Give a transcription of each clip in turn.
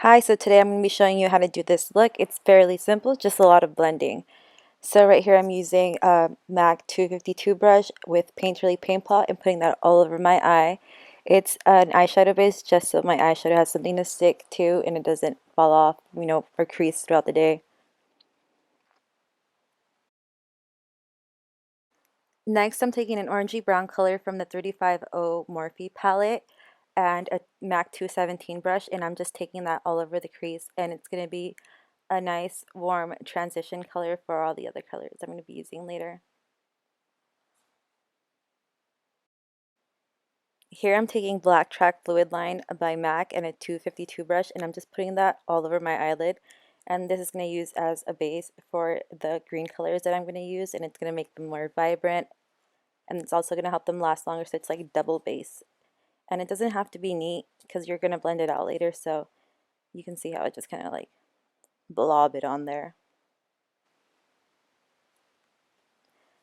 Hi, so today I'm going to be showing you how to do this look. It's fairly simple, just a lot of blending. So right here I'm using a MAC 252 brush with Painterly Paintpot and putting that all over my eye. It's an eyeshadow base just so my eyeshadow has something to stick to and it doesn't fall off, or crease throughout the day. Next I'm taking an orangey brown color from the 350 Morphe palette and a MAC 217 brush, and I'm just taking that all over the crease, and it's going to be a nice warm transition color for all the other colors I'm going to be using later. Here I'm taking Black Track Fluid Line by MAC and a 252 brush, and I'm just putting that all over my eyelid, and this is going to use as a base for the green colors that I'm going to use, and it's going to make them more vibrant, and it's also going to help them last longer, so it's like double base. And it doesn't have to be neat because you're going to blend it out later, so you can see how it just kind of like blob it on there.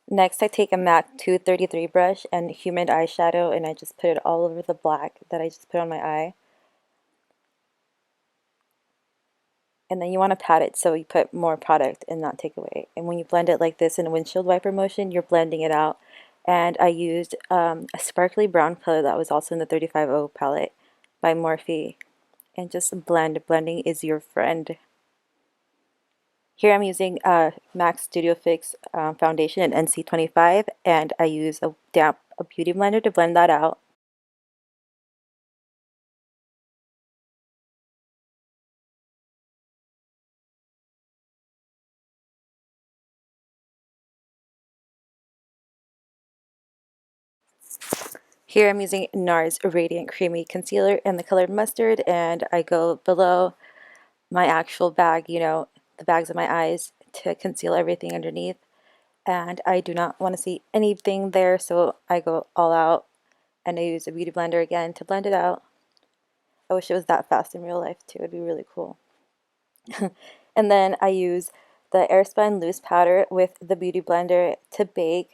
Next I take a MAC 233 brush and Humid eyeshadow, and I just put it all over the black that I just put on my eye. And then you want to pat it so you put more product and not take away. And when you blend it like this in a windshield wiper motion, you're blending it out. And I used a sparkly brown color that was also in the 350 palette by Morphe. And just blend. Blending is your friend. Here I'm using MAC Studio Fix foundation in NC25, and I use a beauty blender to blend that out. Here I'm using Nars Radiant Creamy Concealer in the color Mustard, and I go below my actual bag, the bags of my eyes, to conceal everything underneath. And I do not want to see anything there, so I go all out, and I use a beauty blender again to blend it out. I wish it was that fast in real life too, it'd be really cool. And then I use the Airspun loose powder with the beauty blender to bake.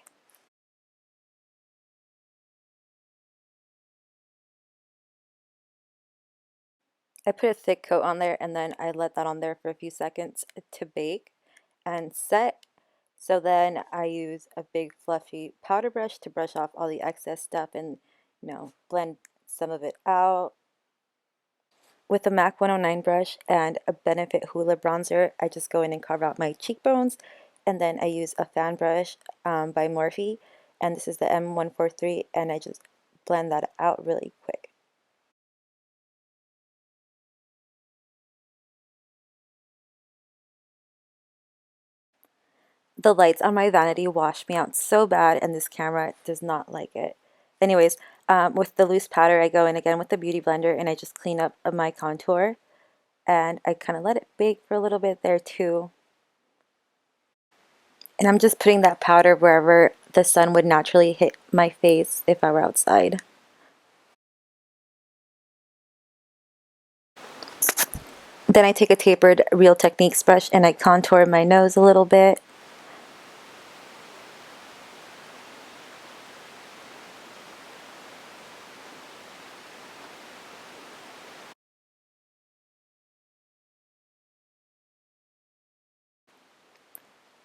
I put a thick coat on there, and then I let that on there for a few seconds to bake and set. So then I use a big fluffy powder brush to brush off all the excess stuff and, blend some of it out. With a MAC 109 brush and a Benefit Hoola bronzer, I just go in and carve out my cheekbones, and then I use a fan brush by Morphe, and this is the M143, and I just blend that out really quick. The lights on my vanity wash me out so bad, and this camera does not like it. Anyways, with the loose powder, I go in again with the beauty blender, and I just clean up my contour, and I kind of let it bake for a little bit there too. And I'm just putting that powder wherever the sun would naturally hit my face if I were outside. Then I take a tapered Real Techniques brush and I contour my nose a little bit.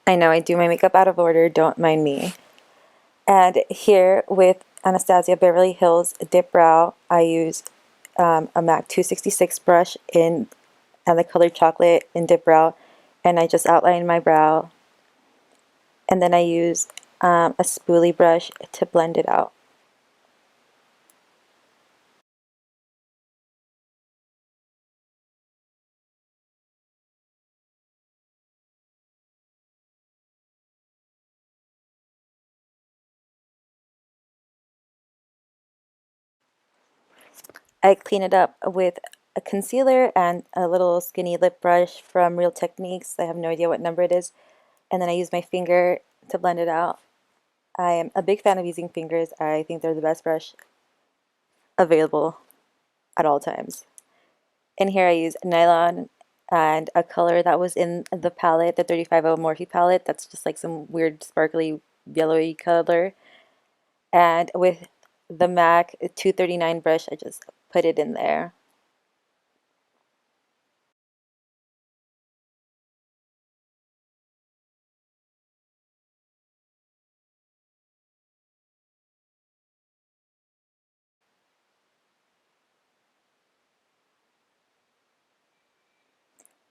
I know I do my makeup out of order, don't mind me. And here with Anastasia Beverly Hills Dipbrow, I use a MAC 266 brush and the color Chocolate in Dipbrow, and I just outline my brow. And then I use a spoolie brush to blend it out. I clean it up with a concealer and a little skinny lip brush from Real Techniques. I have no idea what number it is. And then I use my finger to blend it out. I am a big fan of using fingers. I think they're the best brush available at all times. And here I use Nylon and a color that was in the palette, the 350 Morphe palette. That's just like some weird sparkly yellowy color. And with the MAC 239 brush, I just put it in there.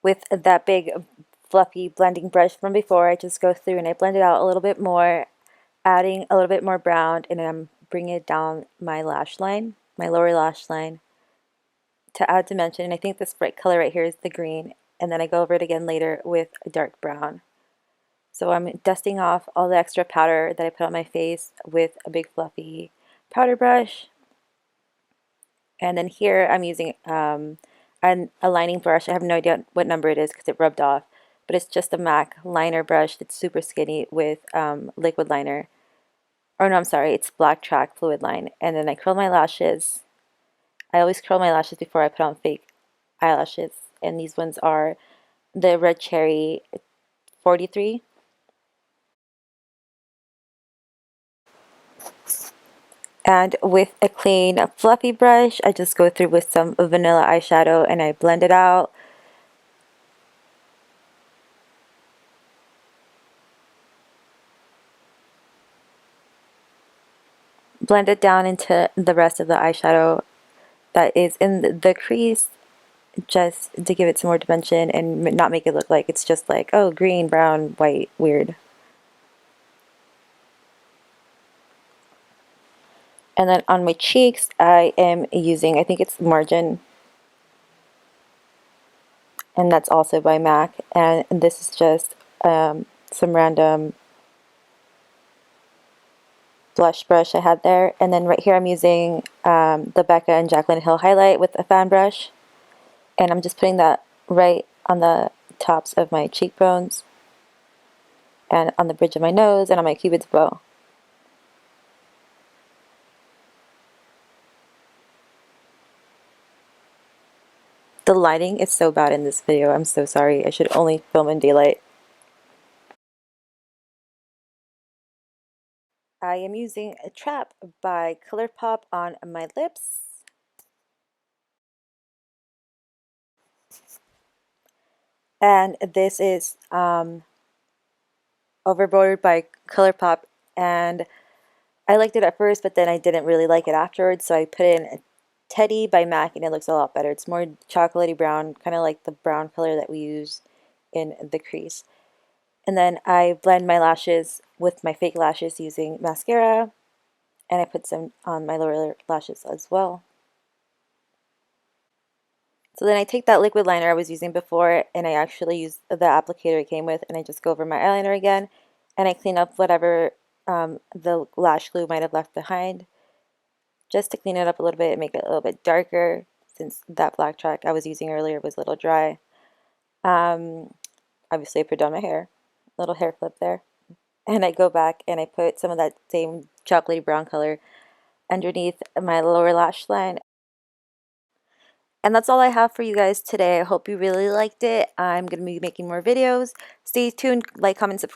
with that big fluffy blending brush from before, I just go through and I blend it out a little bit more, adding a little bit more brown, and then I'm bringing it down my lash line, my lower lash line, to add dimension. And I think this bright color right here is the green, and then I go over it again later with a dark brown. So I'm dusting off all the extra powder that I put on my face with a big fluffy powder brush. And then here I'm using an aligning brush. I have no idea what number it is because it rubbed off, but it's just a MAC liner brush that's super skinny with liquid liner. Or no, I'm sorry, it's Black Track Fluid Line. And then I curl my lashes. I always curl my lashes before I put on fake eyelashes. And these ones are the Red Cherry 43. And with a clean fluffy brush, I just go through with some vanilla eyeshadow and I blend it out. Blend it down into the rest of the eyeshadow that is in the crease, just to give it some more dimension and not make it look like it's just like, oh, green, brown, white, weird. And then on my cheeks, I am using, I think it's Margin, and that's also by MAC. And this is just some random blush brush I had there. And then right here I'm using the Becca and Jaclyn Hill highlight with a fan brush. And I'm just putting that right on the tops of my cheekbones and on the bridge of my nose and on my cupid's bow. The lighting is so bad in this video. I'm so sorry. I should only film in daylight. I am using a Trap by ColourPoP on my lips. And this is Overboard by ColourPoP. And I liked it at first, but then I didn't really like it afterwards. So I put in a Teddy by MAC, and it looks a lot better. It's more chocolatey brown, kind of like the brown color that we use in the crease. And then I blend my lashes with my fake lashes using mascara, and I put some on my lower lashes as well. So then I take that liquid liner I was using before, and I actually use the applicator it came with, and I just go over my eyeliner again, and I clean up whatever the lash glue might have left behind, just to clean it up a little bit and make it a little bit darker, since that black track I was using earlier was a little dry. Obviously I put down my hair, little hair flip there, and I go back and I put some of that same chocolatey brown color underneath my lower lash line. And that's all I have for you guys today. I hope you really liked it. I'm going to be making more videos. Stay tuned, like, comment, subscribe.